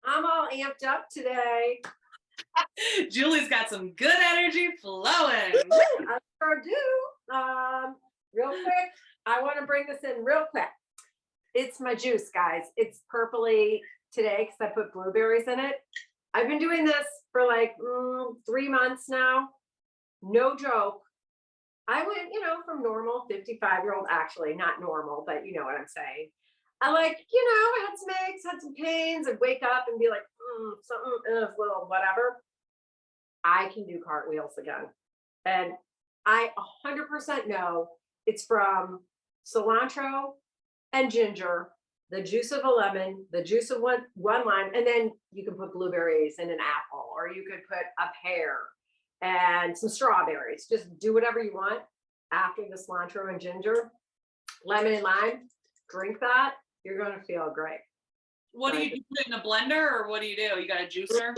I'm all amped up today. Julie's got some good energy flowing. I sure do. Real quick, I want to bring this in real quick. It's my juice, guys. It's purpley today because I put blueberries in it. I've been doing this for like 3 months now. No joke. I went, from normal 55-year-old, actually, not normal, but you know what I'm saying. I I had some aches, had some pains, and wake up and be like, something, little whatever. I can do cartwheels again. And I 100% know it's from cilantro and ginger, the juice of a lemon, the juice of one lime, and then you can put blueberries in an apple, or you could put a pear and some strawberries. Just do whatever you want after the cilantro and ginger, lemon and lime. Drink that. You're going to feel great. What do you put it in a blender, or what do? You got a juicer?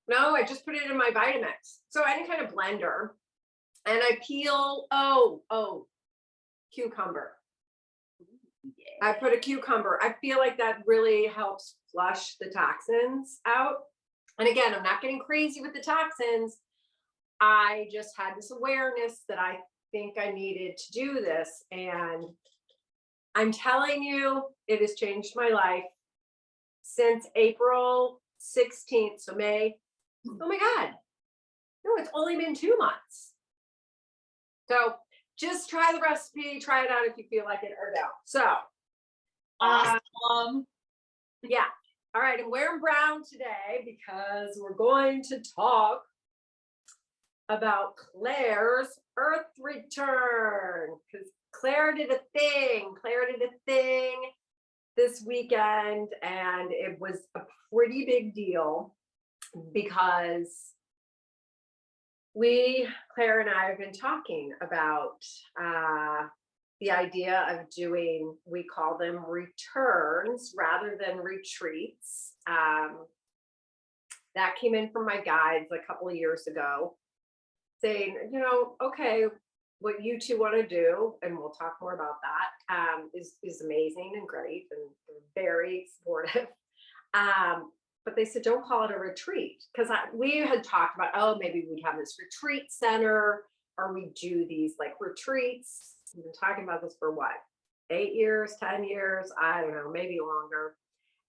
No, I just put it in my Vitamix. So any kind of blender. And I peel, cucumber. Yeah. I put a cucumber. I feel like that really helps flush the toxins out. And again, I'm not getting crazy with the toxins. I just had this awareness that I think I needed to do this. And I'm telling you, it has changed my life since April 16th. So May. Oh my God. No, it's only been 2 months. So just try the recipe, try it out if you feel like it or don't. So, yeah. All right. I'm wearing brown today because we're going to talk about Claire's Earth return, because Claire did a thing. This weekend, and it was a pretty big deal because Claire and I have been talking about the idea of doing, we call them returns rather than retreats. That came in from my guides a couple of years ago saying, okay, what you two want to do, and we'll talk more about that, is amazing and great and very supportive. But they said, don't call it a retreat, because we had talked about, maybe we'd have this retreat center, or we do these like retreats. We've been talking about this for what, 8 years, 10 years, I don't know, maybe longer.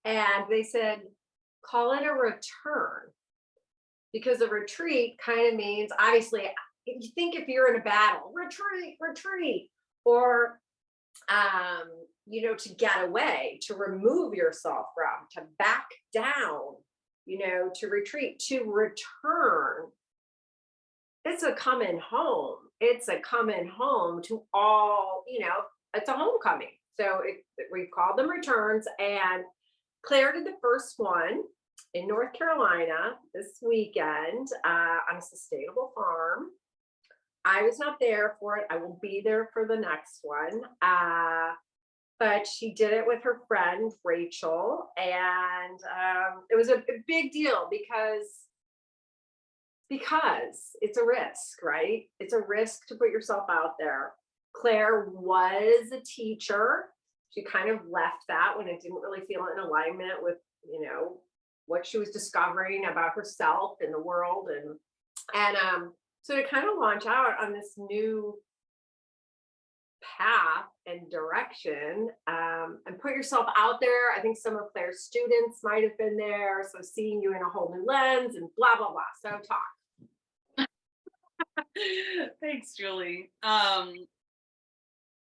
And they said, call it a return, because a retreat kind of means, obviously, you think if you're in a battle, retreat, or to get away, to remove yourself from, to back down, to retreat, to return. It's a coming home. It's a coming home to all, it's a homecoming. So we call them returns. And Claire did the first one in North Carolina this weekend on a sustainable farm. I was not there for it. I will be there for the next one. But she did it with her friend, Rachel. And it was a big deal because it's a risk, right? It's a risk to put yourself out there. Claire was a teacher. She kind of left that when it didn't really feel in alignment with, what she was discovering about herself and the world. And so to kind of launch out on this new path and direction, and put yourself out there. I think some of Claire's students might have been there. So seeing you in a whole new lens and blah, blah, blah. So talk. Thanks, Julie.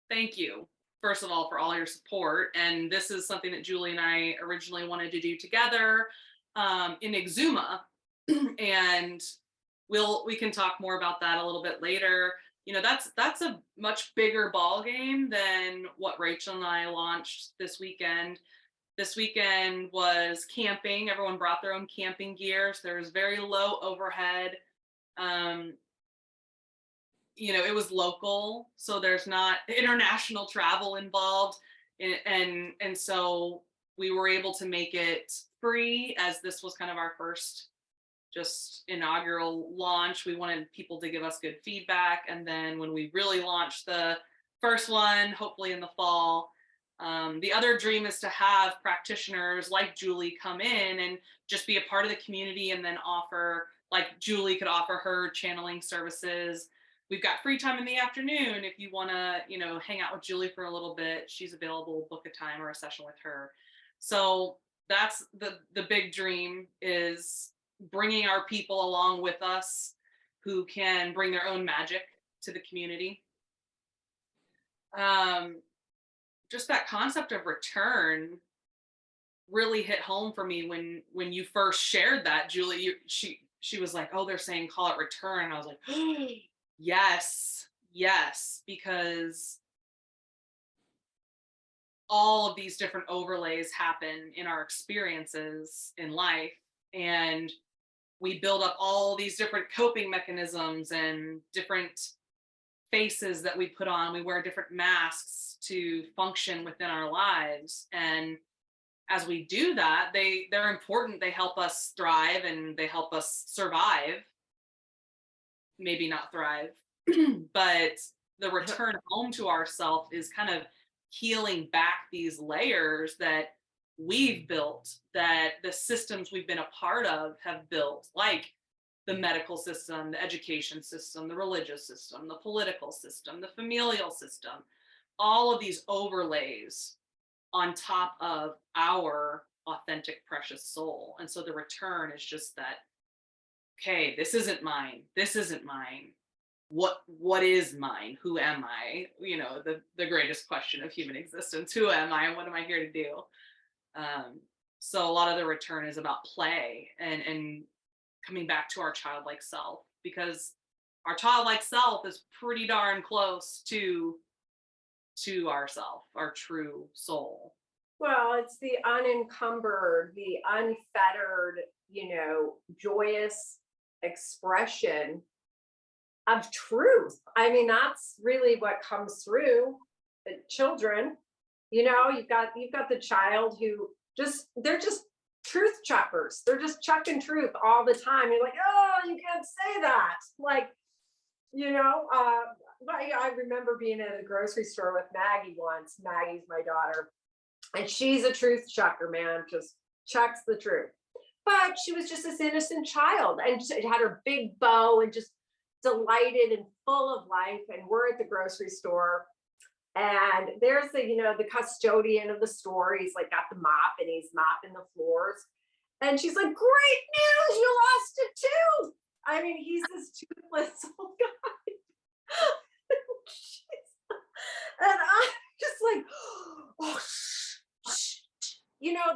Thank you, first of all, for all your support. And this is something that Julie and I originally wanted to do together in Exuma. And we can talk more about that a little bit later. That's a much bigger ball game than what Rachel and I launched this weekend. This weekend was camping. Everyone brought their own camping gear. So there was very low overhead. It was local, so there's not international travel involved. And so we were able to make it free, as this was kind of our first just inaugural launch. We wanted people to give us good feedback. And then when we really launched the first one, hopefully in the fall, The other dream is to have practitioners like Julie come in and just be a part of the community, and then offer, like Julie could offer her channeling services. We've got free time in the afternoon. If you want to, hang out with Julie for a little bit, she's available, book a time or a session with her. So that's the big dream, is bringing our people along with us who can bring their own magic to the community. Just that concept of return really hit home for me when you first shared that, Julie. She was like, "Oh, they're saying call it return." And I was like, yes, yes, because all of these different overlays happen in our experiences in life, and we build up all these different coping mechanisms and different faces that we put on. We wear different masks to function within our lives, and as we do that, they're important. They help us thrive and they help us survive, maybe not thrive. But the return home to ourself is kind of healing back these layers that we've built, that the systems we've been a part of have built, like the medical system, the education system, the religious system, the political system, the familial system, all of these overlays on top of our authentic, precious soul. And so the return is just that, okay, this isn't mine. This isn't mine. What is mine? Who am I? The greatest question of human existence. Who am I and what am I here to do? So a lot of the return is about play and coming back to our childlike self, because our childlike self is pretty darn close to ourself, our true soul. Well, it's the unencumbered, the unfettered, joyous expression of truth. I mean, that's really what comes through the children. You've got the child who they're just truth chuckers. They're just chucking truth all the time. You're like, oh, you can't say that. Like, I remember being at a grocery store with Maggie once. Maggie's my daughter, and she's a truth chucker, man, just chucks the truth. But she was just this innocent child, and she had her big bow and just delighted and full of life. And we're at the grocery store, and there's the custodian of the store. He's like got the mop and he's mopping the floors. And she's like, "Great news, you lost a tooth." I mean, he's this toothless old guy. And I'm just like, oh, shh.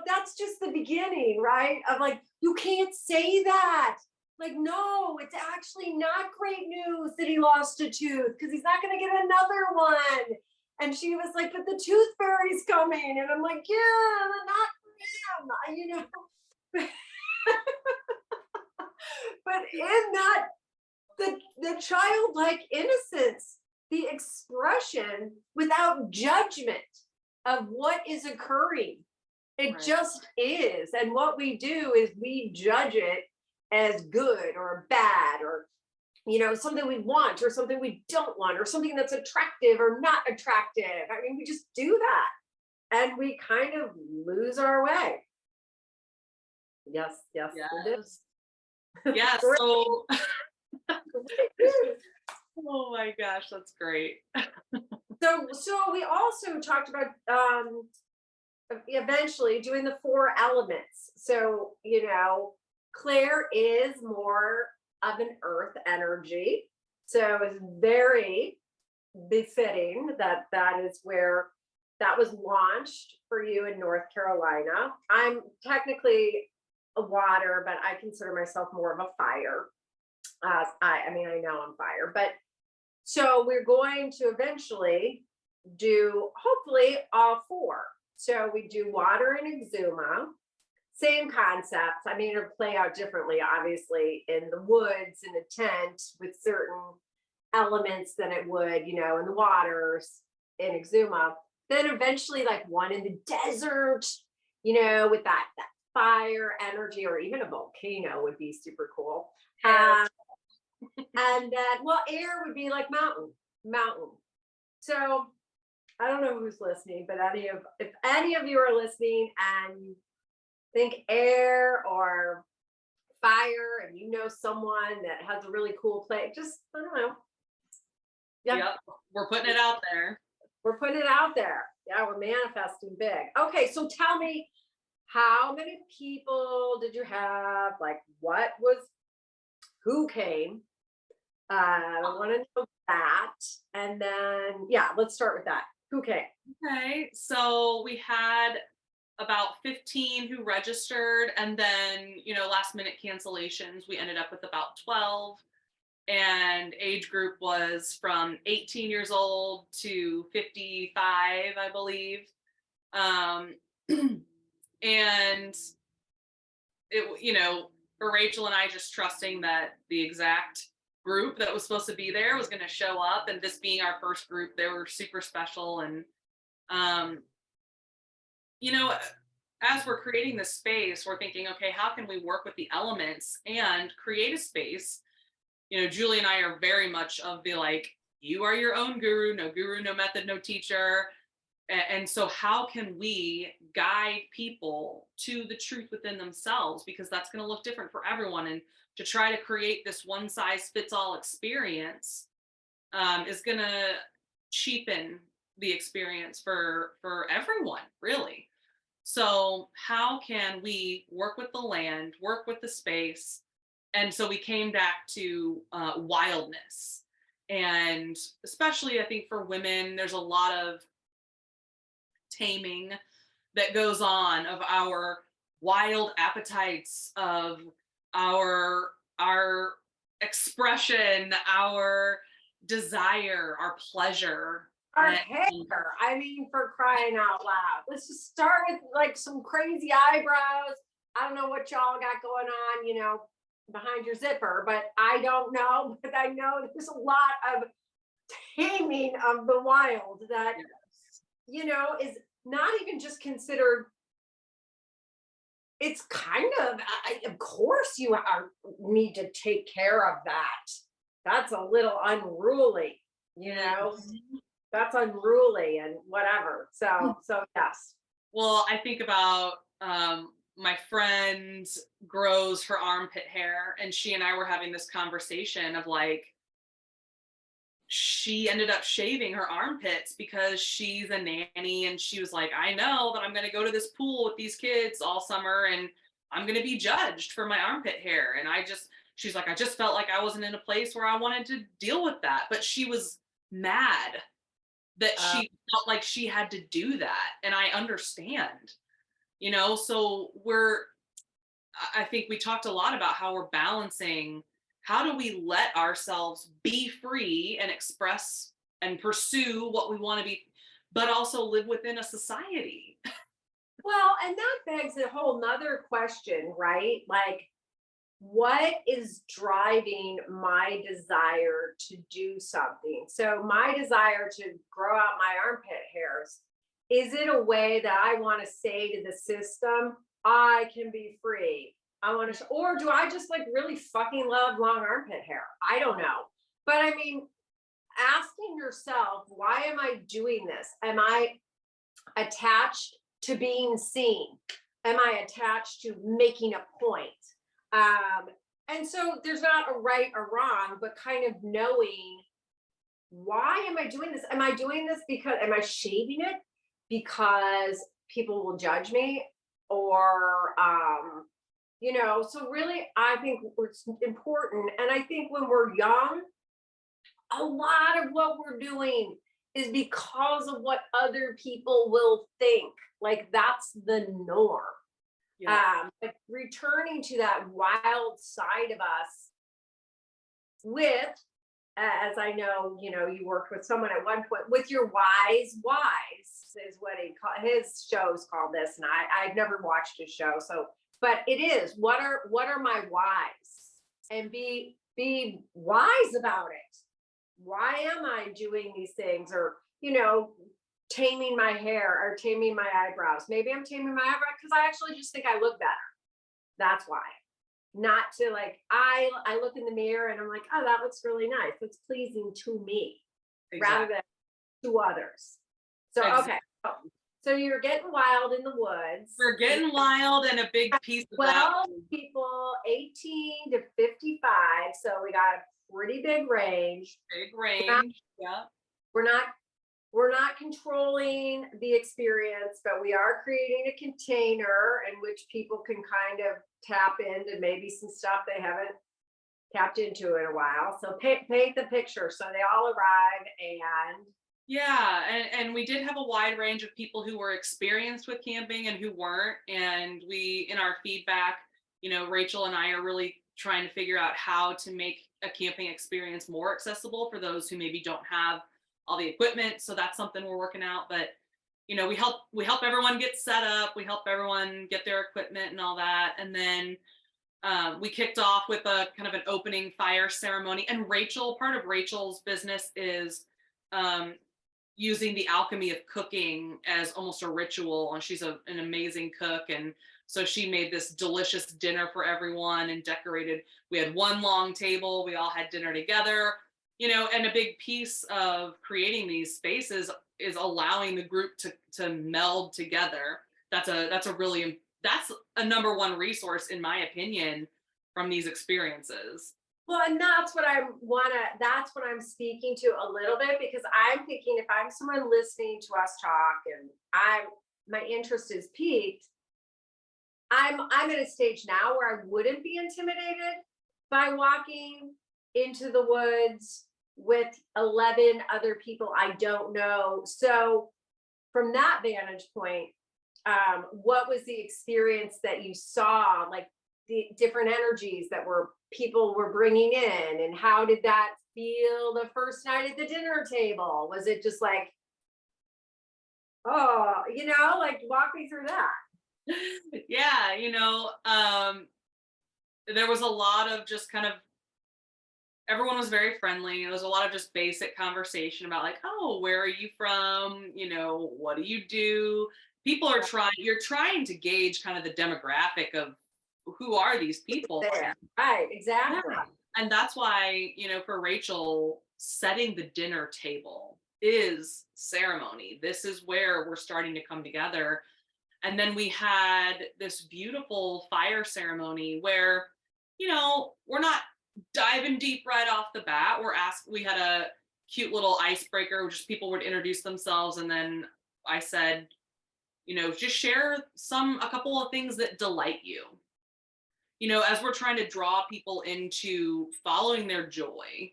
That's just the beginning, right? Of like, you can't say that. Like, no, it's actually not great news that he lost a tooth, because he's not going to get another one. And she was like, but the tooth fairy's coming. And I'm like, yeah, not for him, But in that, the childlike innocence, the expression without judgment of what is occurring. It Right. just is. And what we do is we judge it as good or bad, or something we want or something we don't want, or something that's attractive or not attractive. I mean, we just do that, and we kind of lose our way. Yes, Yes. it is. Yes. So oh my gosh, that's great. So we also talked about eventually doing the 4 elements. So Claire is more of an earth energy, so it's very befitting that is where that was launched for you in North Carolina. I'm technically a water, but I consider myself more of a fire. I mean, I know I'm fire, but so we're going to eventually do hopefully all 4. So we do water and exuma, same concepts. I mean, it'll play out differently, obviously, in the woods, in a tent with certain elements than it would, in the waters, in exuma. Then eventually, like one in the desert, with that fire energy, or even a volcano would be super cool. And then, well, air would be like mountain. So I don't know who's listening, but if any of you are listening and you think air or fire and you know someone that has a really cool place, just, I don't know. Yeah, Yep, we're putting it out there. we're putting it out there. Yeah, we're manifesting big. Okay, so tell me, how many people did you have? Like, who came? I want to know that. And then, yeah, let's start with that. Who came? Okay, so we had about 15 who registered, and then, last minute cancellations. We ended up with about 12, and age group was from 18 years old to 55, I believe. Um, and for Rachel and I, just trusting that the exact group that was supposed to be there was going to show up, and this being our first group, they were super special. And um, you know, as we're creating this space, we're thinking, okay, how can we work with the elements and create a space? Julie and I are very much of the like, you are your own guru, no method, no teacher. And so how can we guide people to the truth within themselves? Because that's going to look different for everyone. And to try to create this one size fits all experience is going to cheapen the experience for everyone, really. So how can we work with the land, work with the space? And so we came back to wildness. And especially, I think, for women, there's a lot of taming that goes on of our wild appetites, of our expression, our desire, our pleasure. Our And hair. I mean, for crying out loud. Let's just start with like some crazy eyebrows. I don't know what y'all got going on, behind your zipper, but I don't know. But I know there's a lot of taming of the wild that, is not even just considered. It's kind of course, need to take care of that. That's a little unruly, that's unruly and whatever. So yes. well, I think about my friend grows her armpit hair, and she and I were having this conversation of like, she ended up shaving her armpits because she's a nanny, and she was like, I know that I'm going to go to this pool with these kids all summer, and I'm going to be judged for my armpit hair. And she's like, I just felt like I wasn't in a place where I wanted to deal with that. But she was mad that she felt like she had to do that. And I understand, so I think we talked a lot about how we're balancing, how do we let ourselves be free and express and pursue what we want to be, but also live within a society. Well, and that begs a whole nother question, right? Like, what is driving my desire to do something? So my desire to grow out my armpit hairs, is it a way that I want to say to the system, I can be free? I want to, or do I just like really fucking love long armpit hair? I don't know. But I mean, asking yourself, why am I doing this? Am I attached to being seen? Am I attached to making a point? And so there's not a right or wrong, but kind of knowing, why am I doing this? Am I doing this because, am I shaving it because people will judge me? Or, so really, I think it's important. And I think when we're young, a lot of what we're doing is because of what other people will think. Like, that's the norm. Yeah. But returning to that wild side of us with, as I know, you worked with someone at one point with your wise is what his show's called this. And I've never watched his show. So, but it is, what are my whys? And be wise about it. Why am I doing these things? Or, taming my hair or taming my eyebrows. Maybe I'm taming my eyebrows because I actually just think I look better. That's why. Not to like, I look in the mirror and I'm like, oh, that looks really nice. It's pleasing to me, Exactly. rather than to others. So, okay. So you're getting wild in the woods. We're getting wild, and a big piece of that. 12 people, 18 to 55. So we got a pretty big range. Big range. Yeah. We're not we're not controlling the experience, but we are creating a container in which people can kind of tap into maybe some stuff they haven't tapped into in a while. So paint the picture. So they all arrive and Yeah, and we did have a wide range of people who were experienced with camping and who weren't. And we, in our feedback, Rachel and I are really trying to figure out how to make a camping experience more accessible for those who maybe don't have all the equipment. So that's something we're working out. But we help everyone get set up. We help everyone get their equipment and all that. And then we kicked off with a kind of an opening fire ceremony. And part of Rachel's business is using the alchemy of cooking as almost a ritual. And she's an amazing cook. And so she made this delicious dinner for everyone and decorated. We had one long table. We all had dinner together, and a big piece of creating these spaces is allowing the group to meld together. That's a number one resource, in my opinion, from these experiences. well, and that's what I'm speaking to a little bit, because I'm thinking if I'm someone listening to us talk and my interest is piqued, I'm at a stage now where I wouldn't be intimidated by walking into the woods with 11 other people I don't know. So from that vantage point, what was the experience that you saw, like the different energies that people were bringing in, and how did that feel the first night at the dinner table? Was it just like, oh, like walk me through that? Yeah, there was a lot of just kind of, everyone was very friendly. There was a lot of just basic conversation about like, oh, where are you from? What do you do? You're trying to gauge kind of the demographic of who are these people. There. Right, exactly. Yeah. And that's why, for Rachel, setting the dinner table is ceremony. This is where we're starting to come together. And then we had this beautiful fire ceremony where, we're not diving deep right off the bat. We had a cute little icebreaker, just people would introduce themselves. And then I said, just share a couple of things that delight you. As we're trying to draw people into following their joy,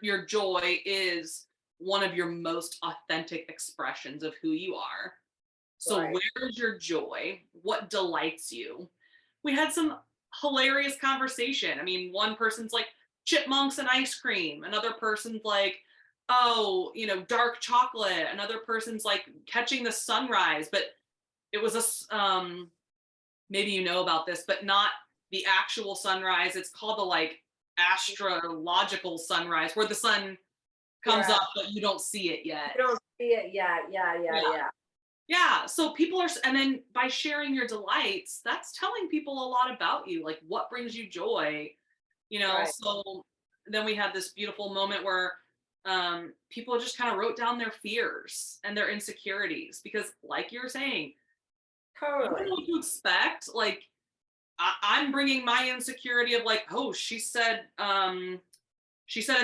your joy is one of your most authentic expressions of who you are. So Right. Where's your joy? What delights you? We had some hilarious conversation. I mean, one person's like chipmunks and ice cream. Another person's like, oh, dark chocolate. Another person's like catching the sunrise. But it was maybe you know about this, but not the actual sunrise. It's called the like astrological sunrise, where the sun comes Yeah. up, but you don't see it yet. You don't see it yet. Yeah. Yeah. So and then by sharing your delights, that's telling people a lot about you, like what brings you joy, Right. So then we had this beautiful moment where people just kind of wrote down their fears and their insecurities, because like you're saying, you don't Totally. know what to expect. Like I'm bringing my insecurity of like, oh, she said in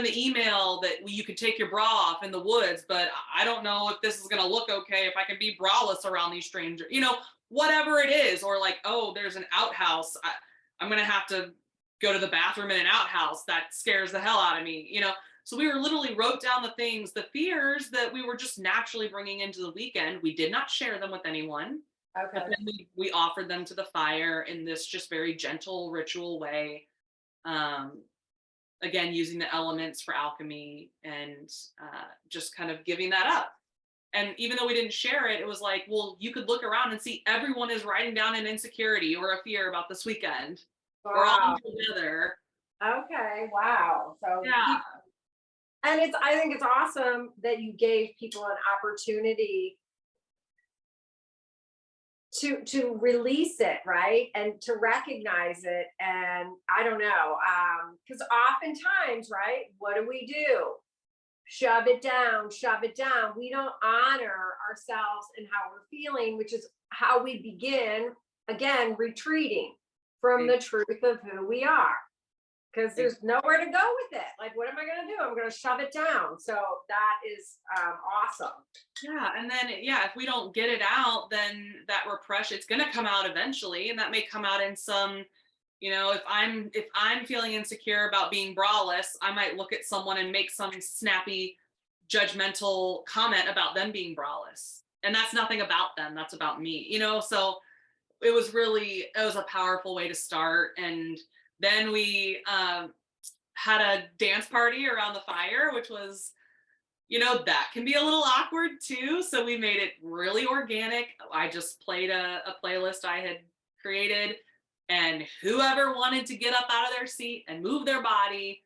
the email that you could take your bra off in the woods, but I don't know if this is going to look okay if I can be braless around these strangers, whatever it is. Or like, oh, there's an outhouse. I'm going to have to go to the bathroom in an outhouse. That scares the hell out of me, So we literally wrote down the fears that we were just naturally bringing into the weekend. We did not share them with anyone. Okay. But then we offered them to the fire in this just very gentle ritual way. Again, using the elements for alchemy and just kind of giving that up. And even though we didn't share it, it was like, well, you could look around and see everyone is writing down an insecurity or a fear about this weekend. Wow. We're all together. Okay. Wow. So Yeah. And I think it's awesome that you gave people an opportunity to release it, right? And to recognize it. And I don't know, because oftentimes, right, what do? shove it down, shove it down. We don't honor ourselves and how we're feeling, which is how we begin, again, retreating from the truth of who we are. Because there's nowhere to go with it. Like, what am I going to do? I'm going to shove it down. So that is awesome. Yeah. And then, yeah, if we don't get it out, then that repression, it's going to come out eventually. And that may come out in some, if I'm feeling insecure about being braless, I might look at someone and make some snappy, judgmental comment about them being braless. And that's nothing about them. That's about me, so it was a powerful way to start. And then we had a dance party around the fire, which was, that can be a little awkward too. So we made it really organic. I just played a playlist I had created, and whoever wanted to get up out of their seat and move their body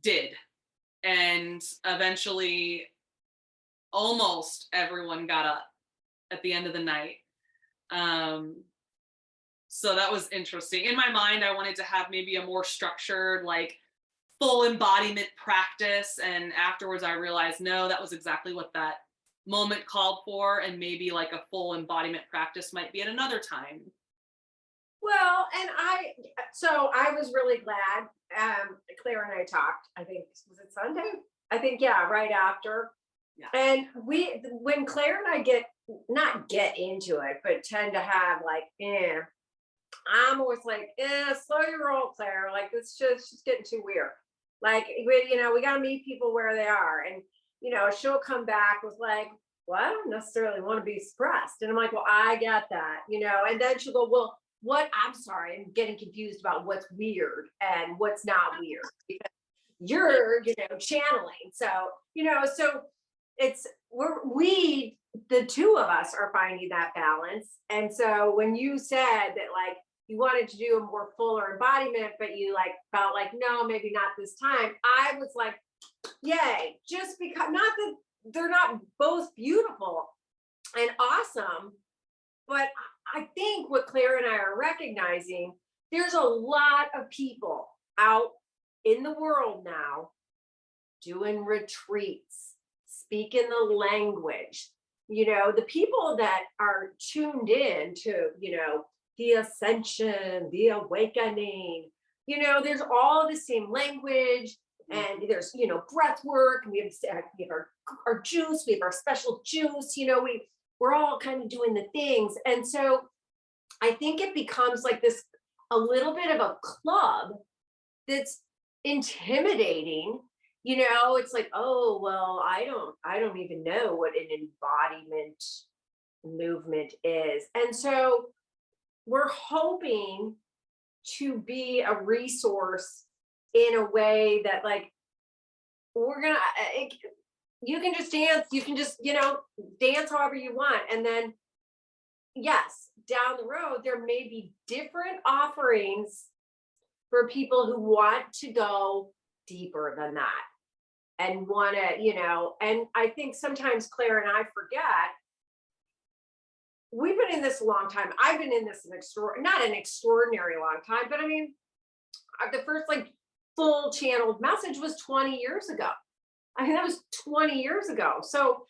did. And eventually, almost everyone got up at the end of the night. So that was interesting. In my mind, I wanted to have maybe a more structured, like full embodiment practice. And afterwards, I realized, no, that was exactly what that moment called for. And maybe like a full embodiment practice might be at another time. Well, and I was really glad. Claire and I talked, I think, was it Sunday? I think, yeah, right after. Yeah. And when Claire and I not get into it, but tend to have like, I'm always like, slow your roll, Claire. Like, it's just getting too weird. Like, we got to meet people where they are. And, she'll come back with like, well, I don't necessarily want to be expressed. And I'm like, well, I get that, and then she'll go, well, I'm sorry, I'm getting confused about what's weird and what's not weird because you're, channeling. So, so the two of us are finding that balance. And so when you said that, like, you wanted to do a more fuller embodiment, but you like felt like, no, maybe not this time. I was like, yay, just because, not that they're not both beautiful and awesome, but I think what Claire and I are recognizing, there's a lot of people out in the world now doing retreats, speaking the language, the people that are tuned in to, the ascension, the awakening, there's all the same language, and there's, breath work, and we have our juice, we have our special juice, we're all kind of doing the things. And so I think it becomes like this, a little bit of a club that's intimidating. It's like, oh, well, I don't even know what an embodiment movement is. And so we're hoping to be a resource in a way that, like, you can just dance, you can just, dance however you want. And then, yes, down the road, there may be different offerings for people who want to go deeper than that and want to, and I think sometimes Claire and I forget, we've been in this a long time. I've been in this not an extraordinary long time, but I mean, the first like full channeled message was 20 years ago. I mean, that was 20 years ago. So,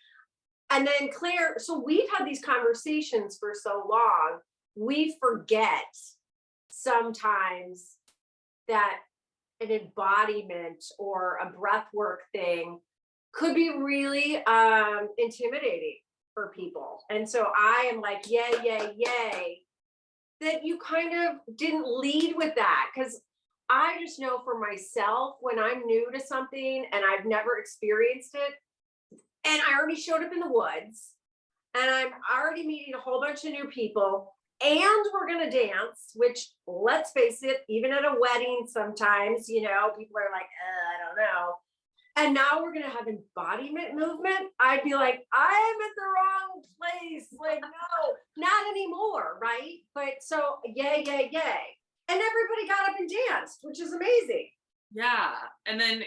and then Claire, so we've had these conversations for so long, we forget sometimes that an embodiment or a breathwork thing could be really intimidating for people. And so I am like, yay, yay, yay, that you kind of didn't lead with that. Because I just know for myself, when I'm new to something and I've never experienced it, and I already showed up in the woods, and I'm already meeting a whole bunch of new people, and we're going to dance, which, let's face it, even at a wedding, sometimes, people are like, I don't know. And now we're going to have embodiment movement. I'd be like, I'm at the wrong place. Like, no, not anymore. Right. But so yay, yay, yay. And everybody got up and danced, which is amazing. Yeah. And then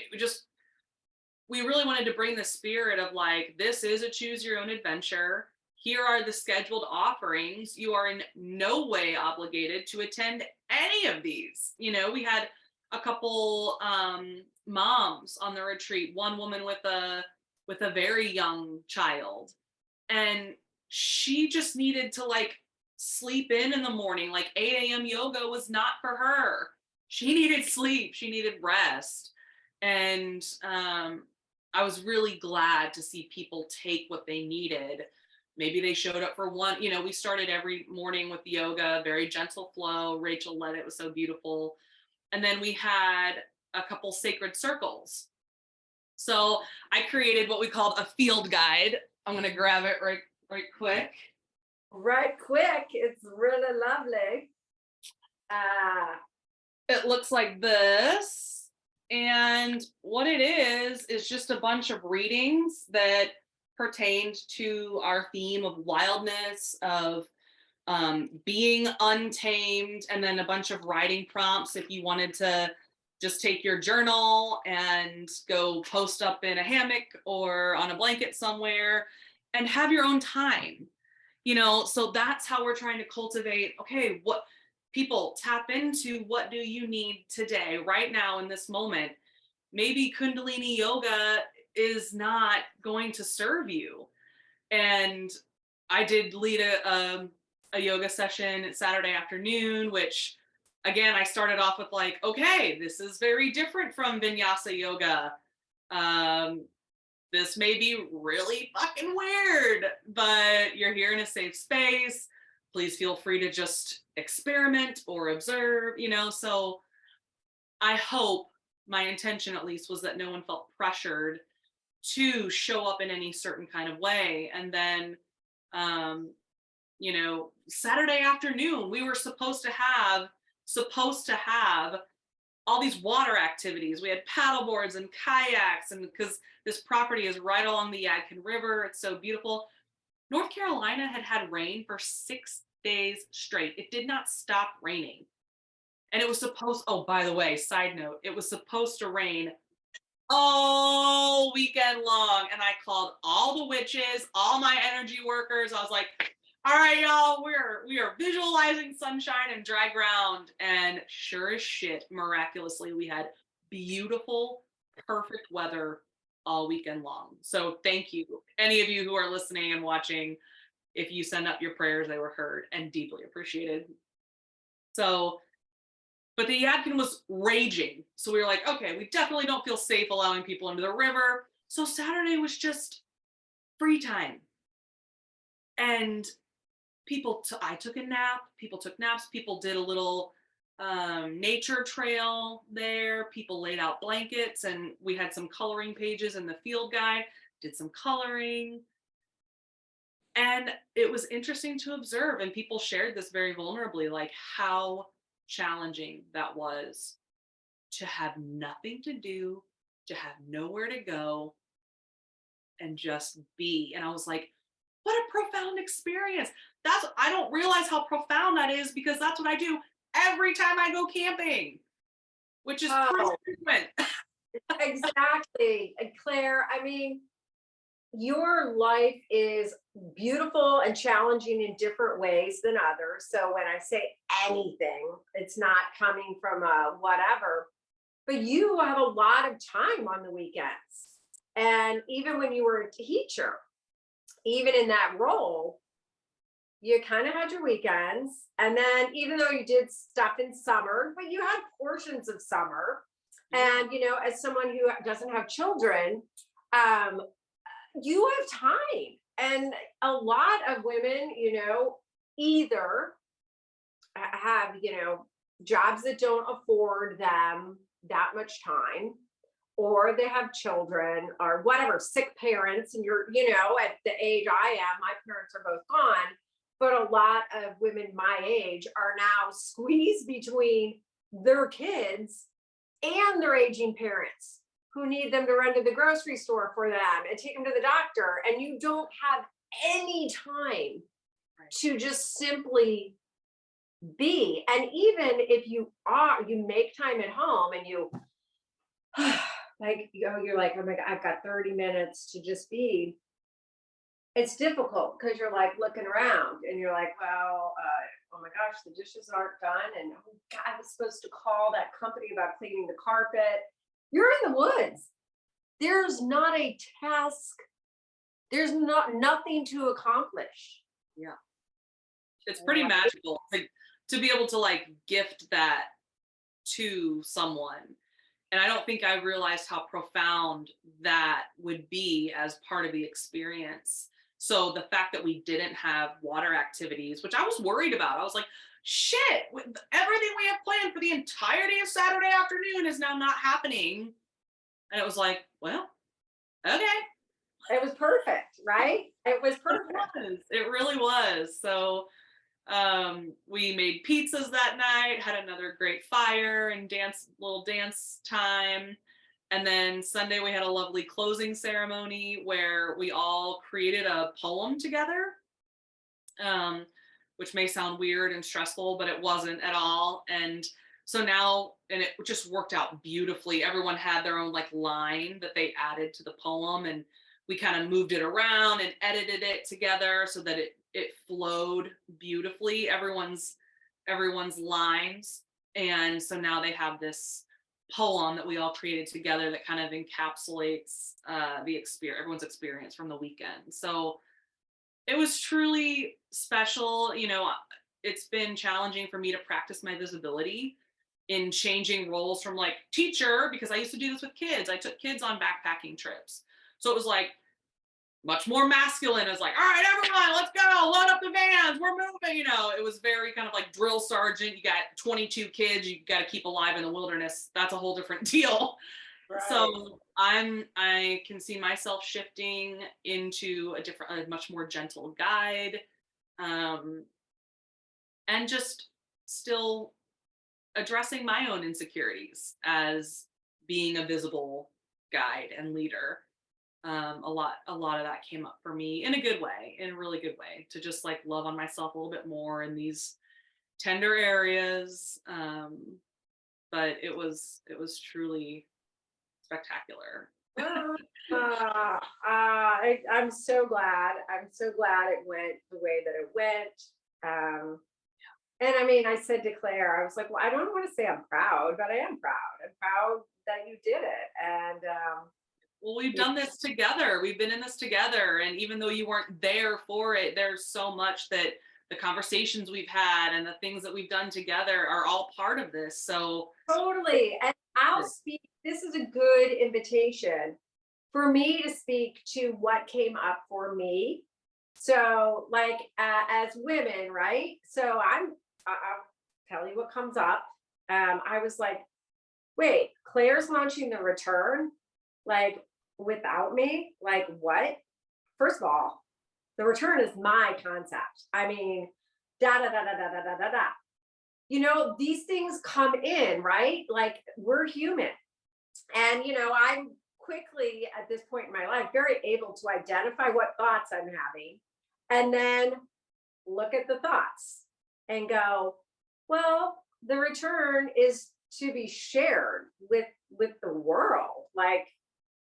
we really wanted to bring the spirit of like, this is a choose your own adventure. Here are the scheduled offerings. You are in no way obligated to attend any of these. We had a couple moms on the retreat, one woman with a very young child, and she just needed to like sleep in the morning. Like 8 a.m. yoga was not for her. She needed sleep, she needed rest. And I was really glad to see people take what they needed. Maybe they showed up for one, we started every morning with yoga, very gentle flow. Rachel led it, was so beautiful. And then we had a couple sacred circles. So I created what we called a field guide. I'm gonna grab it right quick. Right quick. It's really lovely. It looks like this. And what it is just a bunch of readings that pertained to our theme of wildness, of being untamed, and then a bunch of writing prompts if you wanted to just take your journal and go post up in a hammock or on a blanket somewhere and have your own time. So that's how we're trying to cultivate, okay, what people tap into, what do you need today, right now in this moment? Maybe Kundalini yoga is not going to serve you. And I did lead a yoga session Saturday afternoon, which again, I started off with like, okay, this is very different from vinyasa yoga. This may be really fucking weird, but you're here in a safe space. Please feel free to just experiment or observe, So I hope, my intention at least, was that no one felt pressured to show up in any certain kind of way. And then, Saturday afternoon, we were supposed to have all these water activities. We had paddle boards and kayaks, and because this property is right along the Yadkin River, it's so beautiful. North Carolina had rain for 6 days straight. It did not stop raining. And it was supposed, oh, by the way, side note, it was supposed to rain all weekend long. And I called all the witches, all my energy workers. I was like, all right, y'all, we are visualizing sunshine and dry ground. And sure as shit, miraculously, we had beautiful, perfect weather all weekend long. So thank you. Any of you who are listening and watching, if you send up your prayers, they were heard and deeply appreciated. So, but the Yadkin was raging. So we were like, okay, we definitely don't feel safe allowing people into the river. So Saturday was just free time. And I took a nap, people took naps, people did a little nature trail there, people laid out blankets, and we had some coloring pages in the field guide, did some coloring. And it was interesting to observe, and people shared this very vulnerably, like how challenging that was to have nothing to do, to have nowhere to go, and just be. And I was like, what a profound experience. I don't realize how profound that is, because that's what I do every time I go camping, which is pretty frequent. Exactly. And Claire, I mean, your life is beautiful and challenging in different ways than others. So when I say anything, it's not coming from a whatever, but you have a lot of time on the weekends. And even when you were a teacher, even in that role, you kind of had your weekends. And then even though you did stuff in summer, but you had portions of summer. And, as someone who doesn't have children, you have time. And a lot of women, either have, jobs that don't afford them that much time, or they have children or whatever, sick parents. And you're, at the age I am, my parents are both gone. But a lot of women my age are now squeezed between their kids and their aging parents who need them to run to the grocery store for them and take them to the doctor. And you don't have any time to just simply be. And even if you make time at home and you you're like, oh my God, I've got 30 minutes to just be. It's difficult because you're like looking around and you're like, well, oh my gosh, the dishes aren't done. And oh God, I was supposed to call that company about cleaning the carpet. You're in the woods. There's not a task. There's nothing to accomplish. Yeah. It's pretty Right? magical to be able to like gift that to someone. And I don't think I realized how profound that would be as part of the experience. So the fact that we didn't have water activities, which I was worried about, I was like, shit, everything we have planned for the entirety of Saturday afternoon is now not happening. And it was like, well, okay. It was perfect, right? It was It perfect. was. It really was. So we made pizzas that night, had another great fire and little dance time. And then Sunday we had a lovely closing ceremony where we all created a poem together. Um, which may sound weird and stressful, but it wasn't at all. And so now, and it just worked out beautifully. Everyone had their own like line that they added to the poem, and we kind of moved it around and edited it together so that it flowed beautifully. Everyone's lines, and so now they have this poem that we all created together that kind of encapsulates the experience, everyone's experience from the weekend. So it was truly special. It's been challenging for me to practice my visibility in changing roles from like teacher, because I used to do this with kids. I took kids on backpacking trips. So it was like much more masculine. It's like, all right, everyone, let's go, load up the vans, we're moving. It was very kind of like drill sergeant. You got 22 kids, you got to keep alive in the wilderness. That's a whole different deal. Right. So I can see myself shifting into a much more gentle guide, and just still addressing my own insecurities as being a visible guide and leader. A lot of that came up for me in a good way, in a really good way, to just like love on myself a little bit more in these tender areas. But it was truly spectacular. I'm so glad. I'm so glad it went the way that it went. And I mean, I said to Claire, I was like, well, I don't want to say I'm proud, but I am proud. I'm proud that you did it. And Well, we've done this together. We've been in this together. And even though you weren't there for it, there's so much that the conversations we've had and the things that we've done together are all part of this. So totally. And I'll speak, this is a good invitation for me to speak to what came up for me. So, like, as women, right? So I'll tell you what comes up. I was like, wait, Claire's launching the return, like without me? Like, what? First of all, the return is my concept. I mean, da da da da da da da da da. These things come in, right? Like, we're human. And, I'm quickly at this point in my life very able to identify what thoughts I'm having and then look at the thoughts and go, well, the return is to be shared with the world, like,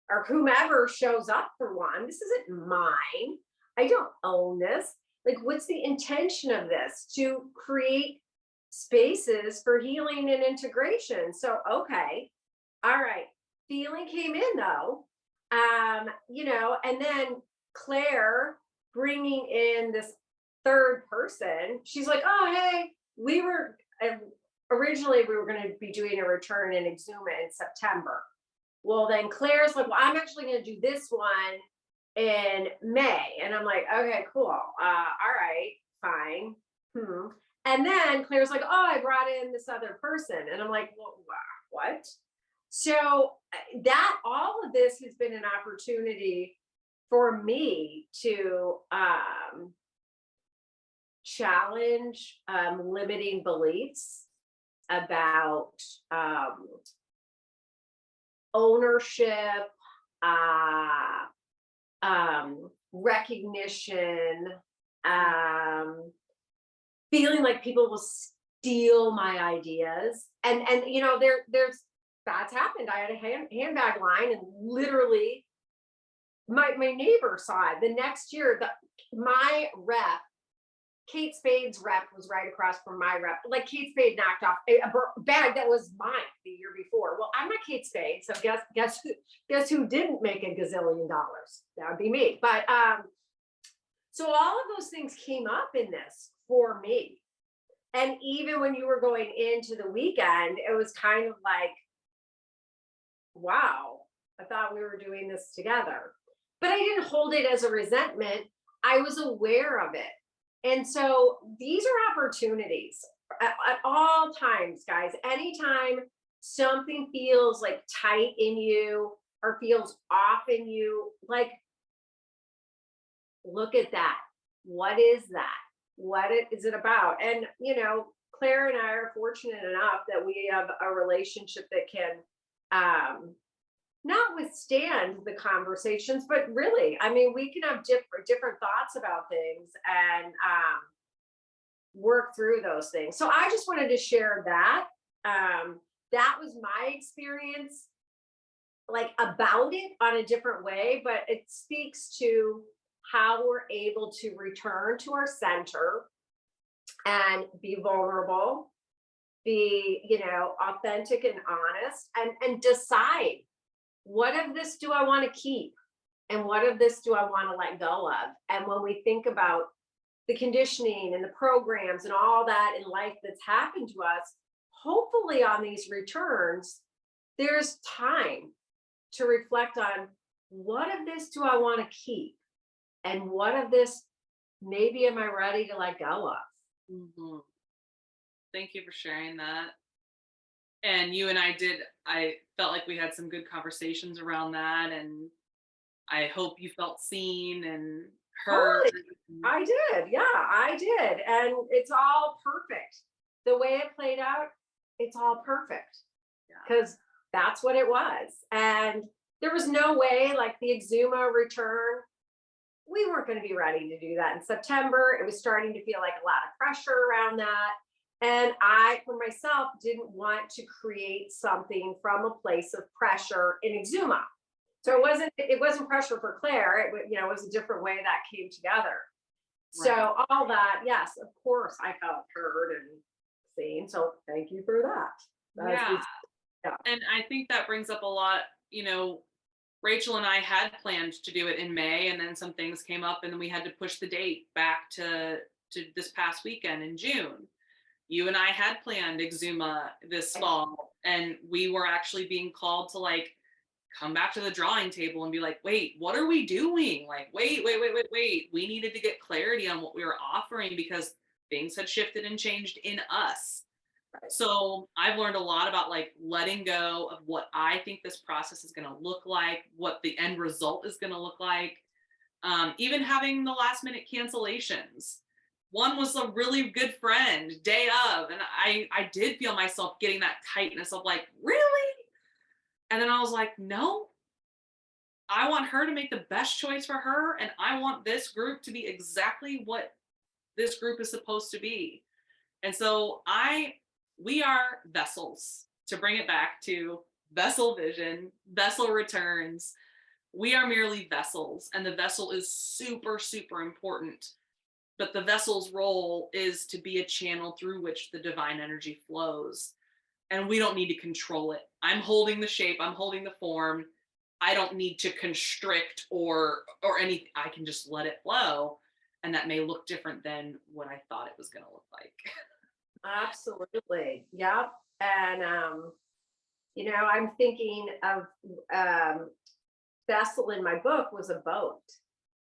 or whomever shows up for one. This isn't mine. I don't own this. Like, what's the intention of this? To create spaces for healing and integration. So, okay, all right. Feeling came in though, and then Claire bringing in this third person. She's like, oh, hey, originally we were going to be doing a return in Exuma in September. Well, then Claire's like, well, I'm actually going to do this one in May. And I'm like, okay, cool. All right, fine. And then Claire's like, oh, I brought in this other person. And I'm like, well, what? So that all of this has been an opportunity for me to challenge limiting beliefs about ownership, recognition, feeling like people will steal my ideas. And there's that's happened. I had a handbag line, and literally my neighbor saw it. The next year, my rep Kate Spade's rep was right across from my rep. Like Kate Spade knocked off a bag that was mine the year before. Well, I'm not Kate Spade, so guess who didn't make a gazillion dollars? That would be me. But so all of those things came up in this for me. And even when you were going into the weekend, it was kind of like, wow, I thought we were doing this together. But I didn't hold it as a resentment. I was aware of it. And so these are opportunities at all times, guys. Anytime something feels like tight in you or feels off in you, like, look at that. What is that? What is it about? And, Claire and I are fortunate enough that we have a relationship that can not withstand the conversations, but really, I mean, we can have different thoughts about things and work through those things. So I just wanted to share that. That was my experience, like about it on a different way, but it speaks to how we're able to return to our center and be vulnerable, be, authentic and honest, and decide, what of this do I want to keep? And what of this do I want to let go of? And when we think about the conditioning and the programs and all that in life that's happened to us, hopefully on these returns, there's time to reflect on, what of this do I want to keep? And what of this maybe am I ready to let go of? Mhm. Thank you for sharing that. And you and I felt like we had some good conversations around that. And I hope you felt seen and heard. Totally. I did. Yeah, I did. And it's all perfect. The way it played out, it's all perfect Yeah. because that's what it was. And there was no way, like the Exuma return, we weren't going to be ready to do that in September. It was starting to feel like a lot of pressure around that. And I, for myself, didn't want to create something from a place of pressure in Exuma. So it wasn't pressure for Claire. It was a different way that came together. So Right. all that, yes, of course, I felt heard and seen. So thank you for that. Yeah. Yeah. And I think that brings up a lot, Rachel and I had planned to do it in May, and then some things came up, and then we had to push the date back to this past weekend in June. You and I had planned Exuma this fall, and we were actually being called to like come back to the drawing table and be like, wait, what are we doing? Like, wait. We needed to get clarity on what we were offering because things had shifted and changed in us. So I've learned a lot about like letting go of what I think this process is going to look like, what the end result is going to look like. Even having the last minute cancellations. One was a really good friend day of, and I did feel myself getting that tightness of like, really? And then I was like, no, I want her to make the best choice for her, and I want this group to be exactly what this group is supposed to be. And so we are vessels, to bring it back to vessel vision, vessel returns. We are merely vessels, and the vessel is super, super important. But the vessel's role is to be a channel through which the divine energy flows. And we don't need to control it. I'm holding the shape, I'm holding the form. I don't need to constrict or any, I can just let it flow. And that may look different than what I thought it was going to look like. Absolutely. Yep. And I'm thinking of vessel in my book was a boat.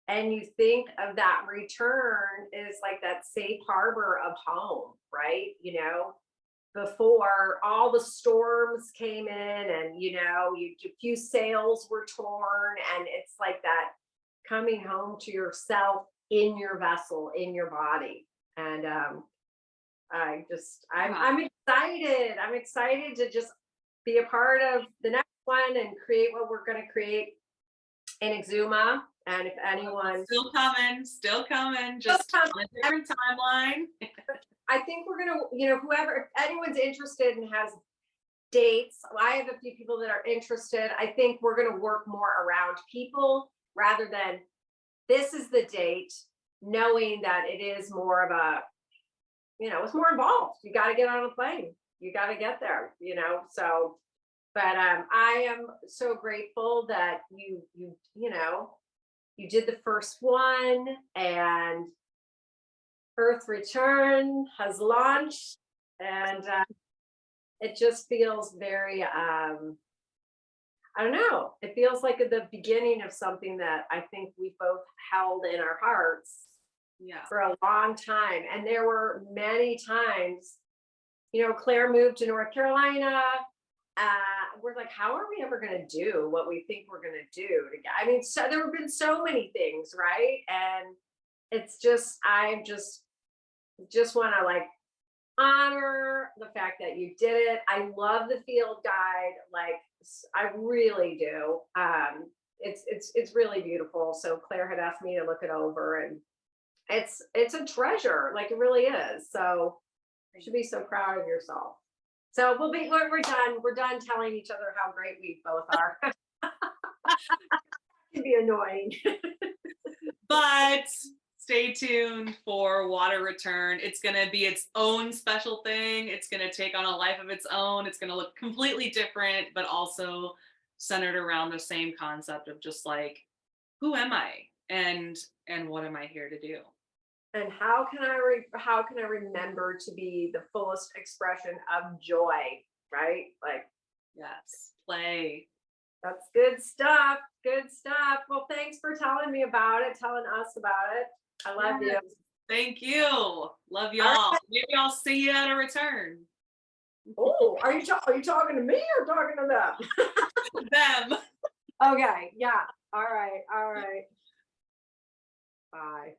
And you think of that return is like that safe harbor of home, right? Before all the storms came in and, a few sails were torn. And it's like that coming home to yourself in your vessel, in your body. And I'm excited. I'm excited to just be a part of the next one and create what we're going to create in Exuma. And if anyone still coming, just on a different timeline. I think we're gonna, if anyone's interested and has dates, I have a few people that are interested. I think we're gonna work more around people rather than this is the date. knowing that it is more of a, it's more involved. You got to get on a plane. You got to get there, so, but I am so grateful that you did the first one, and Earth Return has launched, and it just feels very, I don't know, it feels like the beginning of something that I think we both held in our hearts for a long time. And there were many times, Claire moved to North Carolina. We're like, how are we ever going to do what we think we're going to do? I mean, so there have been so many things, right? And it's just, I just want to like honor the fact that you did it. I love the field guide. Like, I really do. It's really beautiful. So Claire had asked me to look it over, and it's a treasure. Like, it really is. So you should be so proud of yourself. So we're done. We're done telling each other how great we both are. It can be annoying. But stay tuned for Water Return. It's going to be its own special thing. It's going to take on a life of its own. It's going to look completely different, but also centered around the same concept of just like, who am I, and what am I here to do? And how can I remember to be the fullest expression of joy, right? Like, yes, play. That's good stuff. Good stuff. Well, thanks for telling me about it, telling us about it. I love you. Thank you. Love y'all. All right. Maybe I'll see you at a return. Oh, are you talking to me or talking to them? Them. Okay. Yeah. All right. All right. Bye.